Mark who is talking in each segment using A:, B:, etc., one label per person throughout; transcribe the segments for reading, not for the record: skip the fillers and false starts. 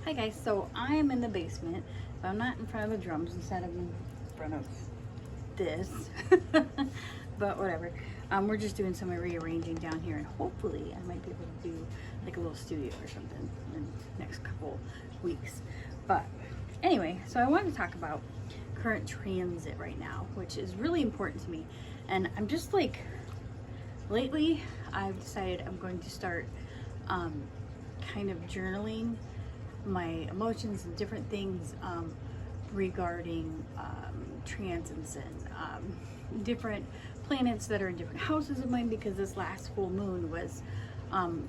A: Hi guys, so I'm in the basement, but I'm not in front of the drums, instead of in front of this, but whatever. We're just doing some rearranging down here, and hopefully I might be able to do like a little studio or something in the next couple weeks. But anyway, so I wanted to talk about current transit right now, which is really important to me. And I'm just like, lately I've decided I'm going to start kind of journaling my emotions and different things regarding transits and different planets that are in different houses of mine, because this last full moon was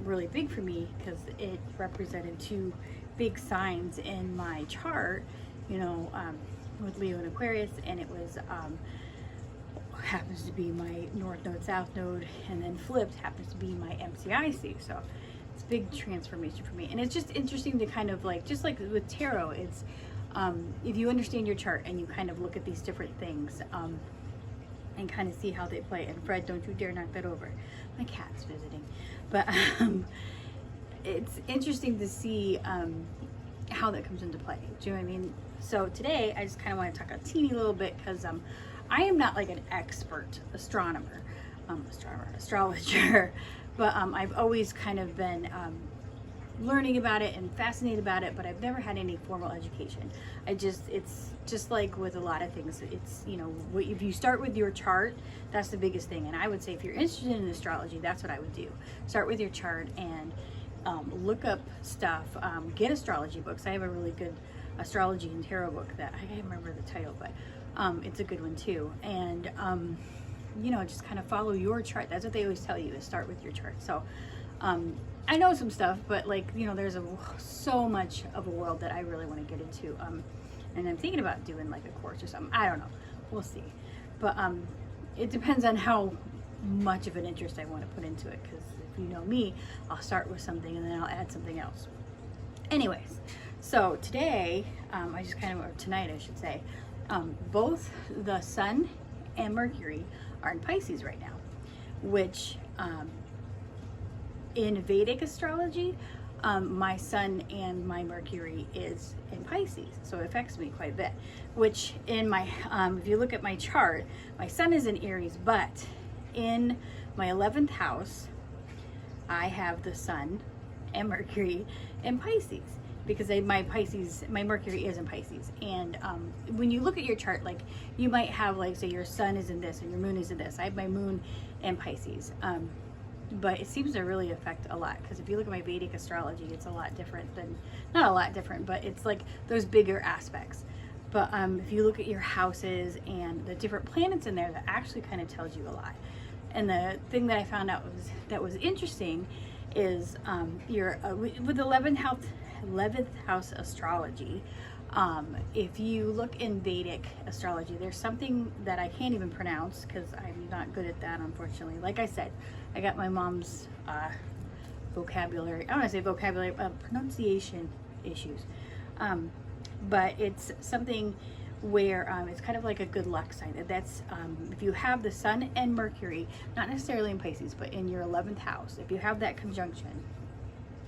A: really big for me because it represented two big signs in my chart, you know, with Leo and Aquarius, and it was happens to be my North Node, South Node, and then flipped happens to be my MCIC. So it's a big transformation for me, and it's just interesting to kind of like, just like with tarot, it's if you understand your chart and you kind of look at these different things and kind of see how they play. And Fred, don't you dare knock that over, my cat's visiting. But it's interesting to see how that comes into play. Do you know what I mean? So today I just kind of want to talk a teeny little bit, because I am not like an expert astrologer, but I've always kind of been learning about it and fascinated about it, but I've never had any formal education. It's just like with a lot of things, it's, you know, if you start with your chart, that's the biggest thing. And I would say if you're interested in astrology, that's what I would do. Start with your chart and look up stuff, get astrology books. I have a really good astrology and tarot book that I can't remember the title, but it's a good one too. And you know, just kind of follow your chart. That's what they always tell you, is start with your chart. So I know some stuff, but like, you know, there's so much of a world that I really want to get into, and I'm thinking about doing like a course or something. I don't know, we'll see. But it depends on how much of an interest I want to put into it, because if you know me, I'll start with something and then I'll add something else. Anyways, so today, I just kind of, or tonight I should say, both the Sun and Mercury are in Pisces right now, which in Vedic astrology, my Sun and my Mercury is in Pisces, so it affects me quite a bit. Which in my, if you look at my chart, my Sun is in Aries, but in my 11th house, I have the Sun and Mercury in Pisces, because my Mercury is in Pisces. And when you look at your chart, like you might have, like, say your Sun is in this and your Moon is in this. I have my Moon in Pisces. But it seems to really affect a lot, because if you look at my Vedic astrology, it's a lot different than, not a lot different, but it's like those bigger aspects. But if you look at your houses and the different planets in there, that actually kind of tells you a lot. And the thing that I found out that was interesting is with 11th house astrology, if you look in Vedic astrology, there's something that I can't even pronounce because I'm not good at that, unfortunately. Like I said, I got my mom's vocabulary, I want to say vocabulary, pronunciation issues. But it's something where it's kind of like a good luck sign. That's if you have the Sun and Mercury, not necessarily in Pisces, but in your 11th house, if you have that conjunction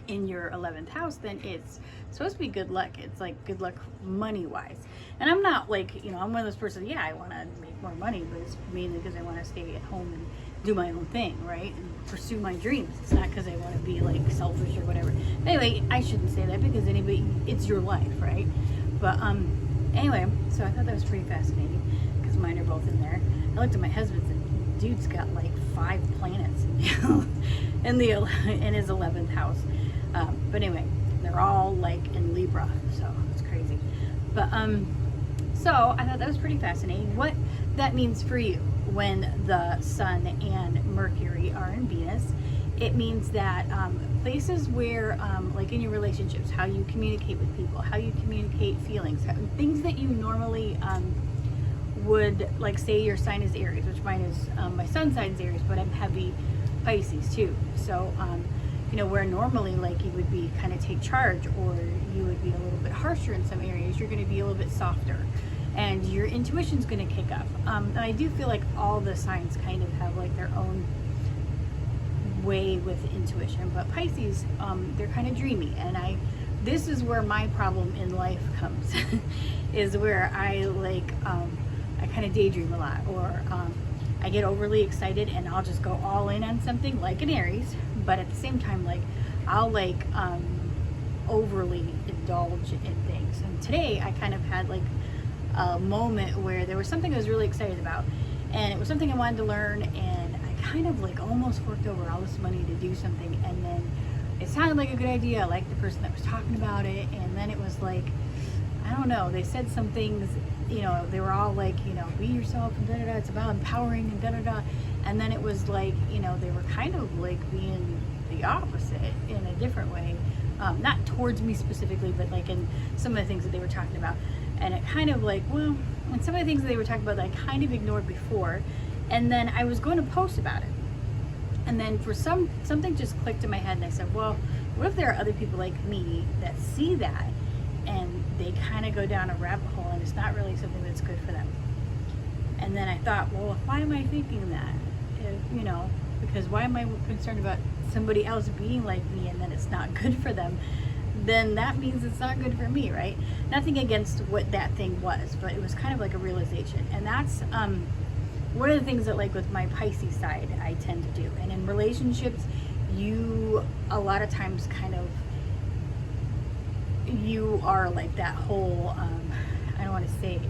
A: in your 11th house, then it's supposed to be good luck. It's like good luck money wise. And I'm not like, you know, I'm one of those persons, yeah, I want to make more money, but it's mainly because I want to stay at home and do my own thing, right, and pursue my dreams. It's not because I want to be like selfish or whatever. Anyway, I shouldn't say that, because anybody, it's your life, right? But anyway, so I thought that was pretty fascinating, because mine are both in there. I looked at my husband's, and dude's got like 5 planets in his 11th house. But anyway, they're all like in Libra, so it's crazy. But so I thought that was pretty fascinating. What that means for you when the Sun and Mercury are in Venus, it means that places where, like in your relationships, how you communicate with people, how you communicate feelings, things that you normally would, like, say your sign is Aries, which mine is, my sun sign is Aries, but I'm heavy Pisces too. So you know, where normally like you would be kind of take charge, or you would be a little bit harsher in some areas, you're going to be a little bit softer, and your intuition's going to kick up. And I do feel like all the signs kind of have like their own way with intuition, but Pisces, they're kind of dreamy, and I this is where my problem in life comes, is where I I kind of daydream a lot, or I get overly excited and I'll just go all in on something like an Aries, but at the same time, I'll overly indulge in things. And today I kind of had a moment where there was something I was really excited about, and it was something I wanted to learn, and I kind of almost forked over all this money to do something, and then it sounded like a good idea. I liked the person that was talking about it, and then it was I don't know, they said some things, they were all be yourself and da-da-da, it's about empowering and da-da-da, and then it was they were kind of being the opposite in a different way, not towards me specifically, but in some of the things that they were talking about. And it kind of and some of the things that they were talking about that I kind of ignored before, and then I was going to post about it, and then for something just clicked in my head, and I said, well, what if there are other people like me that see that and they kind of go down a rabbit hole and it's not really something that's good for them? And then I thought, well, why am I thinking that? Because why am I concerned about somebody else being like me and then it's not good for them? Then that means it's not good for me, right? Nothing against what that thing was, but it was kind of a realization. And that's one of the things that with my Pisces side I tend to do. And in relationships, you a lot of times you are that whole I don't want to say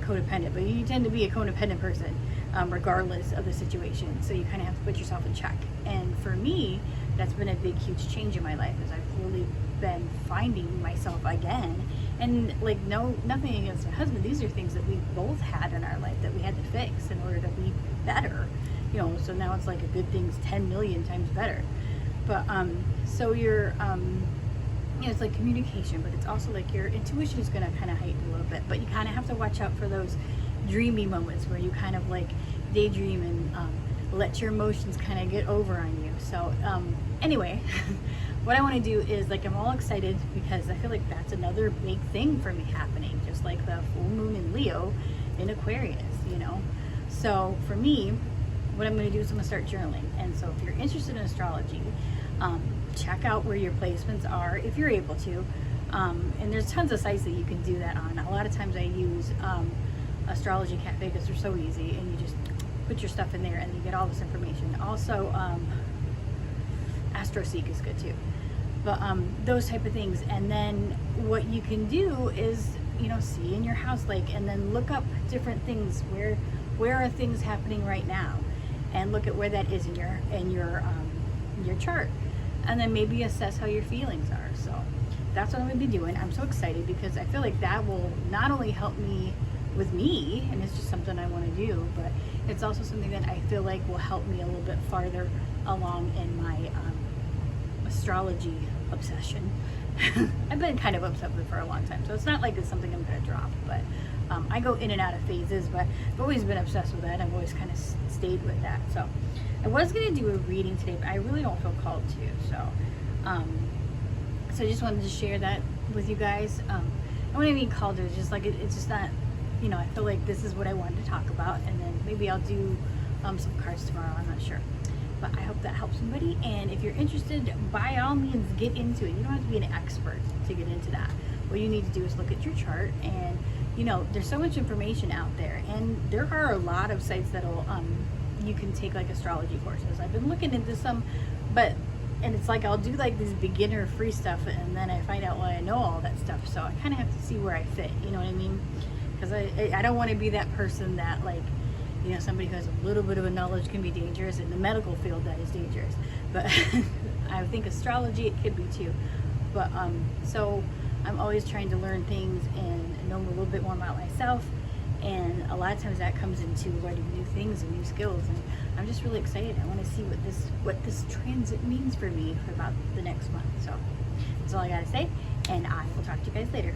A: codependent, but you tend to be a codependent person regardless of the situation. So you kind of have to put yourself in check. And for me, that's been a big, huge change in my life, as I've really been finding myself again. And nothing against my husband. These are things that we both had in our life that we had to fix in order to be better. So now it's a good thing's 10 million times better. But so you're it's communication, but it's also your intuition is going to kind of heighten a little bit. But you kind of have to watch out for those dreamy moments where you kind of daydream and let your emotions kind of get over on you. So anyway, what I want to do is I'm all excited because I feel that's another big thing for me happening, just like the full moon in Leo in Aquarius, So for me, what I'm going to do is I'm going to start journaling. And so if you're interested in astrology, check out where your placements are if you're able to. And there's tons of sites that you can do that on. A lot of times I use Astrology Cafe because they're so easy, and you just put your stuff in there and you get all this information. Also, AstroSeek is good too. But those type of things. And then what you can do is, see in your house, and then look up different things. Where are things happening right now? And look at where that is in your chart. And then maybe assess how your feelings are. So that's what I'm going to be doing. I'm so excited because I feel that will not only help me with me, and it's just something I want to do, but it's also something that I feel will help me a little bit farther along in my astrology obsession. I've been kind of obsessed with it for a long time, so it's not it's something I'm going to drop, but I go in and out of phases, but I've always been obsessed with that. I've always kind of stayed with that. So I was going to do a reading today, but I really don't feel called to, so I just wanted to share that with you guys. I wouldn't even called to, it's just it's just not, I feel this is what I wanted to talk about, and then maybe I'll do some cards tomorrow, I'm not sure. But I hope that helps somebody, and if you're interested, by all means get into it. You don't have to be an expert to get into that. What you need to do is look at your chart, and there's so much information out there, and there are a lot of sites that'll you can take astrology courses. I've been looking into some, and it's I'll do these beginner free stuff, and then I find out I know all that stuff, so I kind of have to see where I fit, you know what I mean? Because I don't want to be that person that somebody who has a little bit of a knowledge can be dangerous. In the medical field, that is dangerous, but I think astrology, it could be too. But so I'm always trying to learn things and know a little bit more about myself, and a lot of times that comes into learning new things and new skills, and I'm just really excited. I want to see what this transit means for me for about the next month. So that's all I gotta say, and I will talk to you guys later.